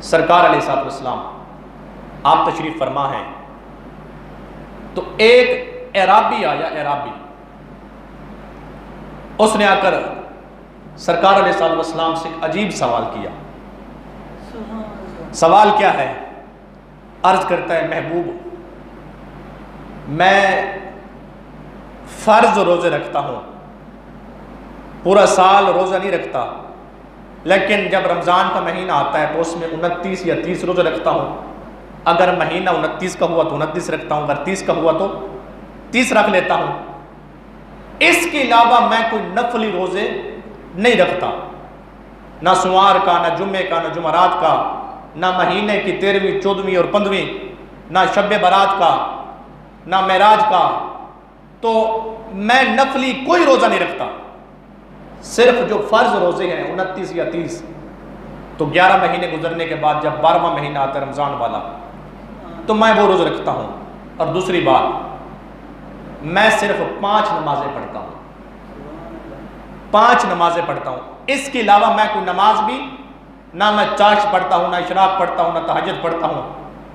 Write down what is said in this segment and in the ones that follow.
سرکار علیہ السلام آپ تشریف فرما ہیں تو ایک اعرابی آیا، اعرابی، اس نے آ کر سرکار علیہ السلام سے ایک عجیب سوال کیا۔ سوال کیا ہے؟ عرض کرتا ہے محبوب میں فرض روزے رکھتا ہوں، پورا سال روزہ نہیں رکھتا، لیکن جب رمضان کا مہینہ آتا ہے تو اس میں 29 یا 30 روزے رکھتا ہوں۔ اگر مہینہ 29 کا ہوا تو 29 رکھتا ہوں، اگر 30 کا ہوا تو 30 رکھ لیتا ہوں۔ اس کے علاوہ میں کوئی نفلی روزے نہیں رکھتا، نہ سوار کا، نہ جمعے کا، نہ جمعرات کا، نہ مہینے کی 13ویں 14ویں اور 15ویں، نہ شب برات کا، نہ معراج کا۔ تو میں نفلی کوئی روزہ نہیں رکھتا، صرف جو فرض روزے ہیں 29 یا 30۔ تو 11 مہینے گزرنے کے بعد جب 12واں مہینہ آتا ہے رمضان والا تو میں وہ روزہ رکھتا ہوں۔ اور دوسری بات، میں صرف 5 نمازیں پڑھتا ہوں، 5 نمازیں پڑھتا ہوں۔ اس کے علاوہ میں کوئی نماز بھی، نہ میں چاشت پڑھتا ہوں، نہ اشراق پڑھتا ہوں، نہ تہجد پڑھتا ہوں،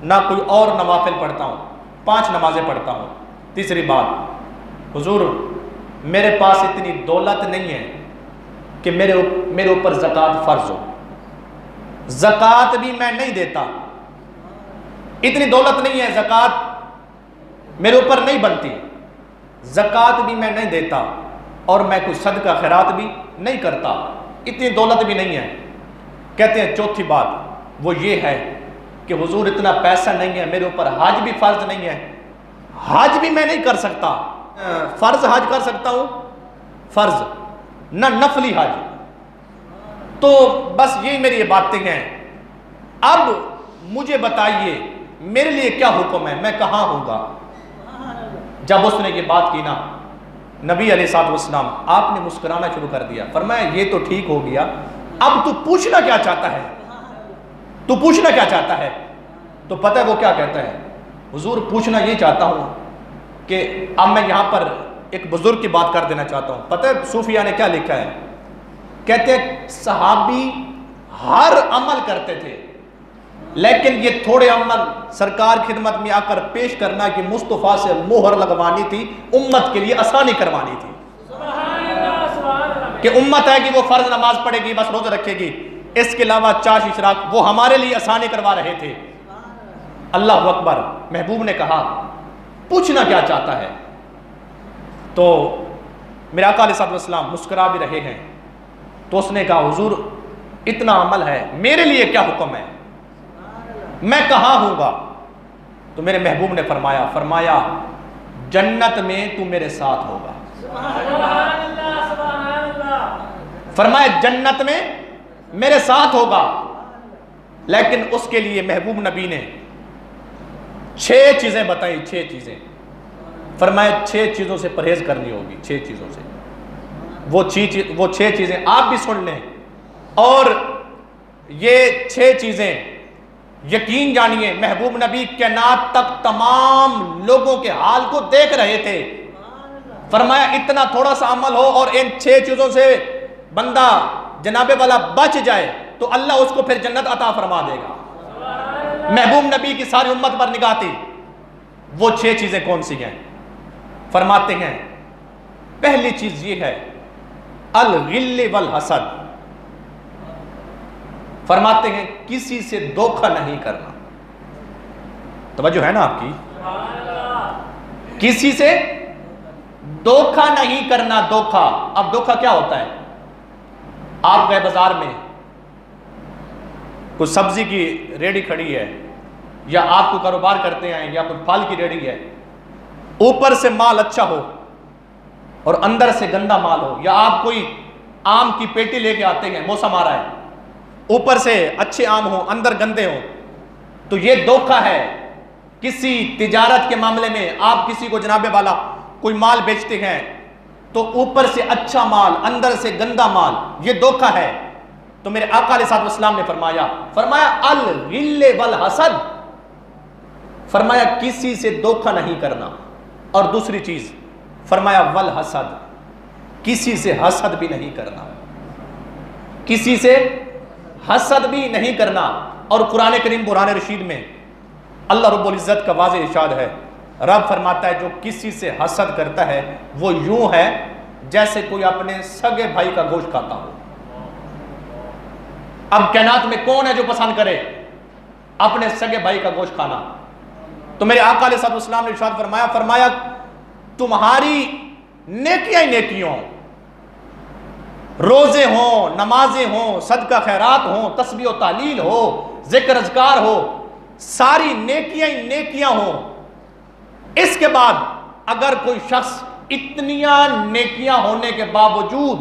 نہ کوئی اور نوافل پڑھتا ہوں، 5 نمازیں پڑھتا ہوں۔ تیسری بات، حضور میرے پاس اتنی دولت نہیں ہے کہ میرے اوپر زکوٰۃ فرض ہو، زکوٰۃ بھی میں نہیں دیتا، اتنی دولت نہیں ہے، زکوٰۃ میرے اوپر نہیں بنتی، زکوٰۃ بھی میں نہیں دیتا، اور میں کوئی صدقہ خیرات بھی نہیں کرتا، اتنی دولت بھی نہیں ہے۔ کہتے ہیں چوتھی بات وہ یہ ہے کہ حضور اتنا پیسہ نہیں ہے، میرے اوپر حج بھی فرض نہیں ہے، حج بھی میں نہیں کر سکتا، فرض حج کر سکتا ہوں فرض، نہ نفلی حج۔ تو بس یہی میری یہ باتیں ہیں، اب مجھے بتائیے میرے لیے کیا حکم ہے، میں کہاں ہوں گا؟ جب اس نے یہ بات کی نا، نبی علیہ السلام آپ نے مسکرانا شروع کر دیا، فرمایا یہ تو ٹھیک ہو گیا، اب تو پوچھنا کیا چاہتا ہے، تو پوچھنا کیا چاہتا ہے؟ تو پتہ ہے وہ کیا کہتا ہے؟ حضور پوچھنا یہ چاہتا ہوں کہ اب میں یہاں پر ایک بزرگ کی بات کر دینا چاہتا ہوں۔ پتہ ہے صوفیہ نے کیا لکھا ہے؟ کہتے ہیں صحابی ہر عمل کرتے تھے، لیکن یہ تھوڑے عمل سرکار خدمت میں آ کر پیش کرنا کہ مصطفیٰ سے مہر لگوانی تھی، امت کے لیے آسانی کروانی تھی، کہ امت ہے کہ وہ فرض نماز پڑھے گی، بس روزہ رکھے گی، اس کے علاوہ چاش اشراق وہ ہمارے لیے آسانی کروا رہے تھے۔ اللہ اکبر۔ محبوب نے کہا پوچھنا کیا چاہتا ہے؟ تو میرے آقا علیہ السلام مسکرا بھی رہے ہیں، تو اس نے کہا حضور اتنا عمل ہے، میرے لیے کیا حکم ہے، میں کہاں ہوں گا؟ تو میرے محبوب نے فرمایا جنت میں تو میرے ساتھ ہوگا، فرمایا جنت میں میرے ساتھ ہوگا، لیکن اس کے لیے محبوب نبی نے 6 چیزیں بتائی، 6 چیزیں، فرمایا 6 چیزوں سے پرہیز کرنی ہوگی، 6 چیزوں سے۔ وہ 6 چیزیں آپ بھی سن لیں، اور یہ 6 چیزیں یقین جانیے محبوب نبی کائنات تک تمام لوگوں کے حال کو دیکھ رہے تھے۔ فرمایا اتنا تھوڑا سا عمل ہو اور ان 6 چیزوں سے بندہ جناب والا بچ جائے تو اللہ اس کو پھر جنت عطا فرما دے گا۔ محبوب نبی کی ساری امت پر نگاہ تھی۔ وہ 6 چیزیں کون سی ہیں؟ فرماتے ہیں پہلی چیز یہ ہے الغل والحسد، فرماتے ہیں کسی سے دھوکہ نہیں کرنا۔ توجہ ہے نا آپ کی؟ کسی سے دھوکہ نہیں کرنا۔ دھوکہ، اب دھوکہ کیا ہوتا ہے؟ آپ گئے بازار میں، کوئی سبزی کی ریڑھی کھڑی ہے، یا آپ کوئی کاروبار کرتے ہیں، یا کوئی پھل کی ریڑھی ہے، اوپر سے مال اچھا ہو اور اندر سے گندا مال ہو، یا آپ کوئی آم کی پیٹی لے کے آتے ہیں، موسم آ رہا ہے، اوپر سے اچھے آم ہوں اندر گندے ہوں، تو یہ دھوکہ ہے۔ کسی تجارت کے معاملے میں آپ کسی کو جناب والا کوئی مال بیچتے ہیں تو اوپر سے اچھا مال اندر سے گندا مال، یہ دھوکہ ہے۔ تو میرے آقا علیہ السلام نے فرمایا الغل والحسد، فرمایا کسی سے دھوکہ نہیں کرنا، اور دوسری چیز فرمایا والحسد، کسی سے حسد بھی نہیں کرنا، کسی سے حسد بھی نہیں کرنا۔ اور قرآن کریم برہان رشید میں اللہ رب العزت کا واضح ارشاد ہے، رب فرماتا ہے جو کسی سے حسد کرتا ہے وہ یوں ہے جیسے کوئی اپنے سگے بھائی کا گوشت کھاتا ہو۔ اب کائنات میں کون ہے جو پسند کرے اپنے سگے بھائی کا گوشت کھانا؟ تو میرے آقا علیہ الصلوۃ والسلام نے ارشاد فرمایا تمہاری نیکیاں ہی نیکیوں، روزے ہوں، نمازیں ہوں، صدقہ خیرات ہوں، تسبیح و تحلیل ہو، ذکر اذکار ہو، ساری نیکیاں ہی نیکیاں ہوں۔ اس کے بعد اگر کوئی شخص اتنیاں نیکیاں ہونے کے باوجود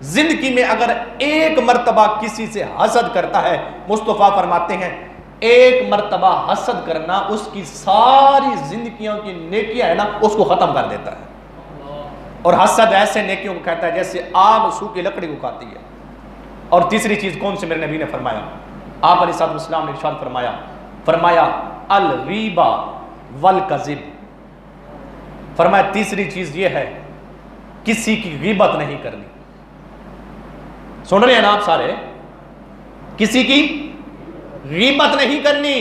زندگی میں اگر ایک مرتبہ کسی سے حسد کرتا ہے، مصطفیٰ فرماتے ہیں ایک مرتبہ حسد کرنا اس کی ساری زندگیوں کی نیکیاں ہے نا اس کو ختم کر دیتا ہے۔ اور حسد ایسے نیکیوں کو کہتا ہے جیسے آگ سوکھی لکڑی کو کھاتی ہے۔ اور تیسری چیز کون سے میرے نبی نے فرمایا، آپ علیہ السلام نے ارشاد فرمایا الغیبہ والکذب، فرمایا تیسری چیز یہ ہے کسی کی غیبت نہیں کرنی۔ سن رہے ہیں نا آپ سارے؟ کسی کی غیبت نہیں کرنی۔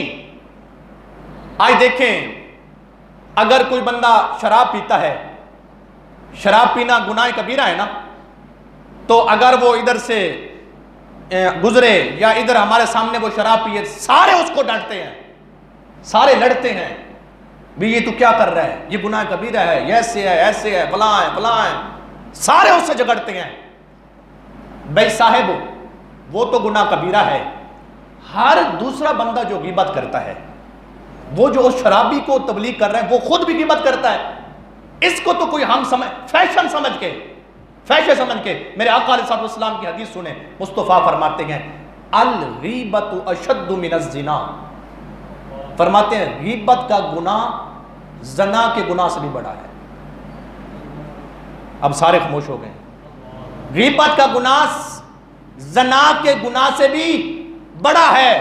آج دیکھیں اگر کوئی بندہ شراب پیتا ہے، شراب پینا گناہ کبیرہ ہے نا، تو اگر وہ ادھر سے گزرے یا ادھر ہمارے سامنے وہ شراب پیے، سارے اس کو ڈانٹتے ہیں، سارے لڑتے ہیں، بھی یہ تو کیا کر رہا ہے، یہ گناہ کبیرہ ہے، یہ ایسے ہے فلاں ہے، سارے اس سے جھگڑتے ہیں۔ بھائی صاحب وہ تو گناہ کبیرہ ہے، ہر دوسرا بندہ جو غیبت کرتا ہے، وہ جو اس شرابی کو تبلیغ کر رہا ہے وہ خود بھی غیبت کرتا ہے۔ اس کو تو کوئی ہم فیشن سمجھ کے میرے آقا علیہ السلام کی حدیث سنیں، مصطفیٰ فرماتے ہیں الغیبت اشد من الزنا، فرماتے ہیں غیبت کا گناہ زنا کے گناہ سے بھی بڑا ہے۔ اب سارے خاموش ہو گئے۔ غیبت کا گناہ زنا کے گناہ سے بھی بڑا ہے۔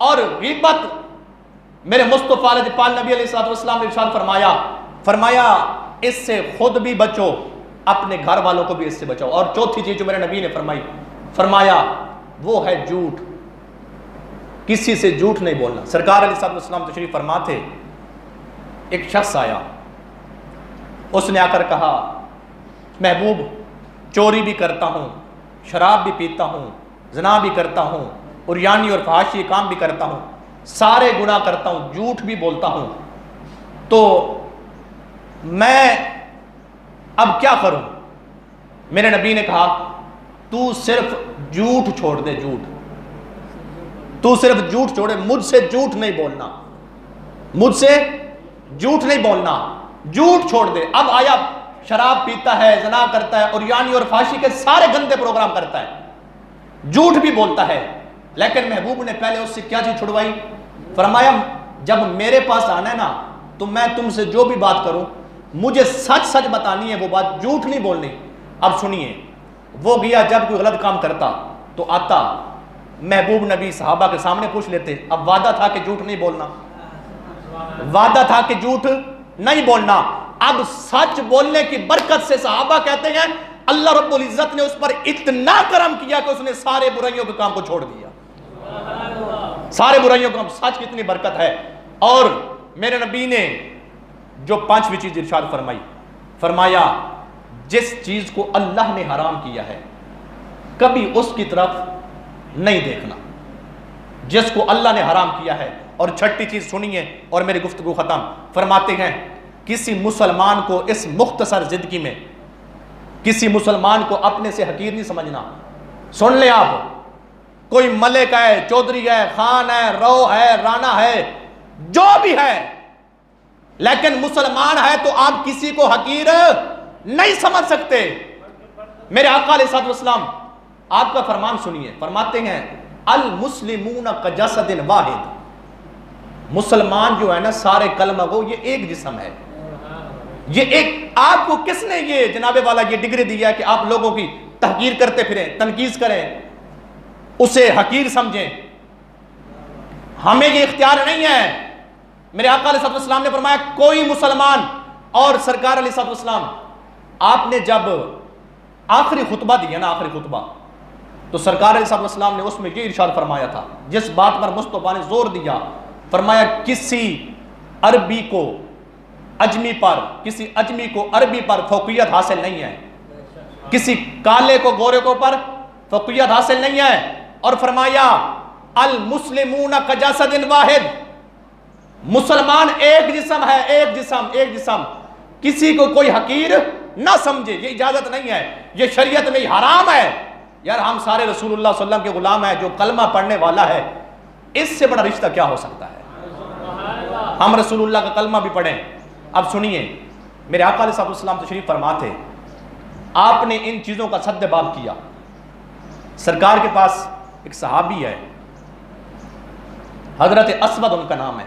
اور غیبت میرے مصطفیٰ نبی علیہ السلام نے ارشاد فرمایا اس سے خود بھی بچو، اپنے گھر والوں کو بھی اس سے بچاؤ۔ اور چوتھی چیز جو میرے نبی نے فرمایا وہ ہے جھوٹ، کسی سے جھوٹ نہیں بولنا۔ سرکار علیہ السلام تشریف فرما تھے، ایک شخص آیا، اس نے آ کر کہا محبوب چوری بھی کرتا ہوں، شراب بھی پیتا ہوں، زنا بھی کرتا ہوں، عریانی اور فحاشی کام بھی کرتا ہوں، سارے گناہ کرتا ہوں، جھوٹ بھی بولتا ہوں، تو میں اب کیا کروں؟ میرے نبی نے کہا تو صرف جھوٹ چھوڑ دے، تو صرف جھوٹ چھوڑے، مجھ سے جھوٹ نہیں بولنا، جھوٹ چھوڑ دے۔ اب آیا شراب پیتا ہے، زنا کرتا ہے، عریانی اور فحاشی کے سارے گندے پروگرام کرتا ہے، جھوٹ بھی بولتا ہے، لیکن محبوب نے پہلے اس سے کیا چیز چھڑوائی؟ فرمایا جب میرے پاس آنا ہے نا تو میں تم سے جو بھی بات کروں مجھے سچ بتانی ہے، وہ بات جھوٹ نہیں بولنی۔ اب سنیے، وہ گیا جب کوئی غلط کام کرتا تو آتا، محبوب نبی صحابہ کے سامنے پوچھ لیتے، اب وعدہ تھا کہ جھوٹ نہیں بولنا، اب سچ بولنے کی برکت سے صحابہ کہتے ہیں اللہ رب العزت نے اس پر اتنا کرم کیا کہ اس نے سارے برائیوں کے کام کو چھوڑ دیا، سارے برائیوں کو۔ سچ کتنی برکت ہے۔ اور میرے نبی نے جو پانچویں چیز ارشاد فرمایا جس چیز کو اللہ نے حرام کیا ہے کبھی اس کی طرف نہیں دیکھنا، جس کو اللہ نے حرام کیا ہے۔ اور چھٹی چیز سنیے اور میری گفتگو ختم، فرماتے ہیں کسی مسلمان کو اس مختصر زندگی میں کسی مسلمان کو اپنے سے حقیر نہیں سمجھنا۔ سن لیں آپ، کوئی ملک ہے، چودھری ہے، خان ہے، رو ہے، رانا ہے، جو بھی ہے، لیکن مسلمان ہے تو آپ کسی کو حقیر نہیں سمجھ سکتے۔ میرے آقا علیہ السلام آپ کا فرمان سنیے، فرماتے ہیں المسلمون کجسد واحد، مسلمان جو ہے نا سارے کلمہ گو یہ ایک جسم ہے۔ یہ ایک، آپ کو کس نے یہ جناب والا یہ ڈگری دیا کہ آپ لوگوں کی تحقیر کرتے پھریں، تنقید کریں، اسے حقیر سمجھیں؟ ہمیں یہ اختیار نہیں ہے۔ میرے آقا علیہ السلام نے فرمایا کوئی مسلمان، اور سرکار علیہ السلام آپ نے جب آخری خطبہ دیا نا، آخری خطبہ، تو سرکار علیہ السلام نے اس میں یہ ارشاد فرمایا تھا، جس بات پر مصطفیٰ نے زور دیا، فرمایا کسی عربی کو اجمی پر، کسی اجمی کو عربی پر فوقیت حاصل نہیں ہے، کسی کالے کو گورے کو پر فوقیت حاصل نہیں ہے، اور فرمایا المسلمون کجسد واحد، مسلمان ایک جسم ہے، ایک جسم، کسی کو کوئی حقیر نہ سمجھے، یہ اجازت نہیں ہے، یہ شریعت میں حرام ہے۔ یار ہم سارے رسول اللہ صلی اللہ علیہ وسلم کے غلام ہیں، جو کلمہ پڑھنے والا ہے، اس سے بڑا رشتہ کیا ہو سکتا ہے؟ ہم رسول اللہ کا کلمہ بھی پڑھیں۔ اب سنیے، میرے آقا علیہ السلام تشریف فرما تھے، آپ نے ان چیزوں کا سد باب کیا۔ سرکار کے پاس ایک صحابی ہے، حضرت اسود ان کا نام ہے،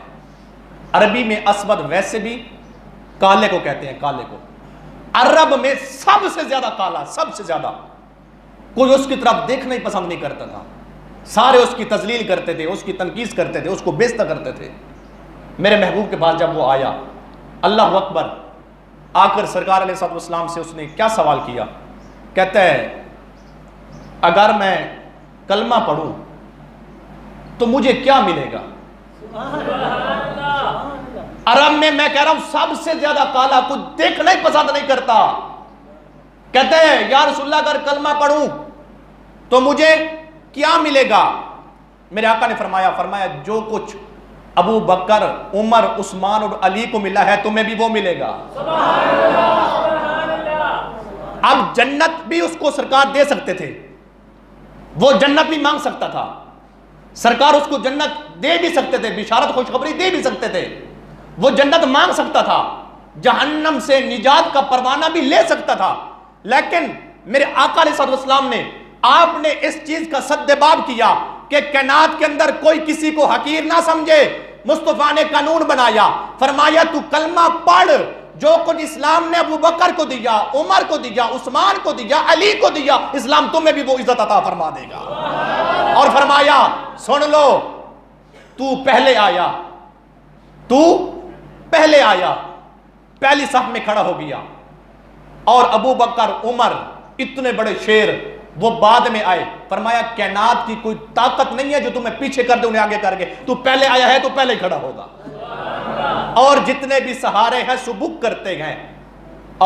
عربی میں اسود ویسے بھی کالے کو کہتے ہیں، کالے کو، عرب میں سب سے زیادہ کالا، سب سے زیادہ، کوئی اس کی طرف دیکھنا ہی پسند نہیں کرتا تھا، سارے اس کی تذلیل کرتے تھے، اس کی تنقید کرتے تھے، اس کو بیزتا کرتے تھے۔ میرے محبوب کے پاس جب وہ آیا، اللہ اکبر، آ کر سرکار علیہ السلام سے اس نے کیا سوال کیا؟ کہتا ہے اگر میں کلمہ پڑھوں تو مجھے کیا ملے گا؟ عرب میں کہہ رہا ہوں سب سے زیادہ کالا، کچھ دیکھنا ہی پسند نہیں کرتا، کہتے ہیں یا رسول اللہ اگر کلمہ پڑھوں تو مجھے کیا ملے گا؟ میرے آقا نے فرمایا جو کچھ ابو بکر، عمر، عثمان اور علی کو ملا ہے تمہیں بھی وہ ملے گا۔ اب جنت بھی اس کو سرکار دے سکتے تھے، وہ جنت بھی مانگ سکتا تھا، سرکار اس کو جنت دے بھی سکتے تھے، بشارت خوشخبری دے بھی سکتے تھے، وہ جنت مانگ سکتا تھا، جہنم سے نجات کا پروانہ بھی لے سکتا تھا، لیکن میرے آقا علیہ السلام نے، آپ نے اس چیز کا سد باب کیا کہ کائنات کے اندر کوئی کسی کو حقیر نہ سمجھے۔ مصطفیٰ نے قانون بنایا، فرمایا تو کلمہ پڑھ، جو کچھ اسلام نے ابو بکر کو دیا، عمر کو دیا، عثمان کو دیا، علی کو دیا، اسلام تمہیں بھی وہ عزت عطا فرما دے گا۔ اور فرمایا سن لو، تو پہلے آیا، پہلی صف میں کھڑا ہو گیا، اور ابو بکر، عمر، اتنے بڑے شیر، وہ بعد میں آئے، فرمایا کائنات کی کوئی طاقت نہیں ہے جو تمہیں پیچھے کر دے انہیں آگے کر کے، تو پہلے آیا ہے تو پہلے کھڑا ہوگا۔ اور جتنے بھی سہارے ہیں سبک کرتے ہیں،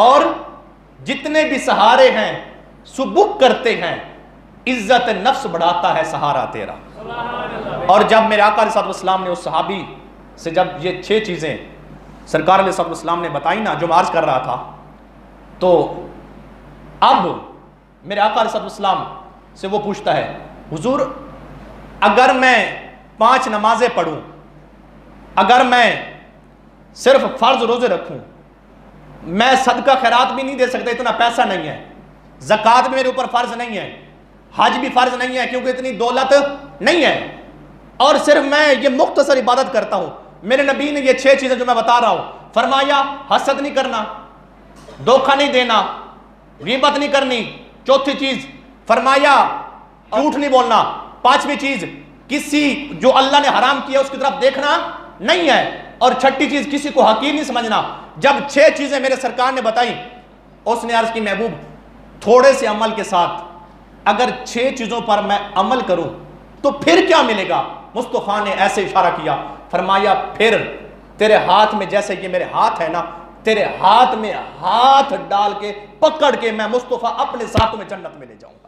اور جتنے بھی سہارے ہیں سبک کرتے ہیں، عزت نفس بڑھاتا ہے سہارا تیرا۔ اور جب میرے آقا علیہ السلام نے اس صحابی سے جب یہ 6 چیزیں سرکار علیہ السلام نے بتائی نا، جو عرض کر رہا تھا، تو اب میرے آقا علیہ السلام سے وہ پوچھتا ہے، حضور اگر میں 5 نمازیں پڑھوں، اگر میں صرف فرض روزے رکھوں، میں صدقہ خیرات بھی نہیں دے سکتا، اتنا پیسہ نہیں ہے، زکوٰۃ بھی میرے اوپر فرض نہیں ہے، حج بھی فرض نہیں ہے کیونکہ اتنی دولت نہیں ہے، اور صرف میں یہ مختصر عبادت کرتا ہوں، میرے نبی نے یہ 6 چیزیں جو میں بتا رہا ہوں، فرمایا حسد نہیں کرنا، دھوکہ نہیں دینا، غیبت نہیں کرنی، 4تھی چیز فرمایا جھوٹ نہیں بولنا، 5ویں چیز کسی جو اللہ نے حرام کیا اس کی طرف دیکھنا نہیں ہے، اور 6ٹھی چیز کسی کو حقیر نہیں سمجھنا۔ جب 6 چیزیں میرے سرکار نے بتائیں، اس نے عرض کی محبوب تھوڑے سے عمل کے ساتھ اگر 6 چیزوں پر میں عمل کروں تو پھر کیا ملے گا؟ مصطفیٰ نے ایسے اشارہ کیا، فرمایا پھر تیرے ہاتھ میں، جیسے یہ میرے ہاتھ ہے نا، تیرے ہاتھ میں ہاتھ ڈال کے پکڑ کے میں مصطفیٰ اپنے ساتھ میں جنت میں لے جاؤں گا۔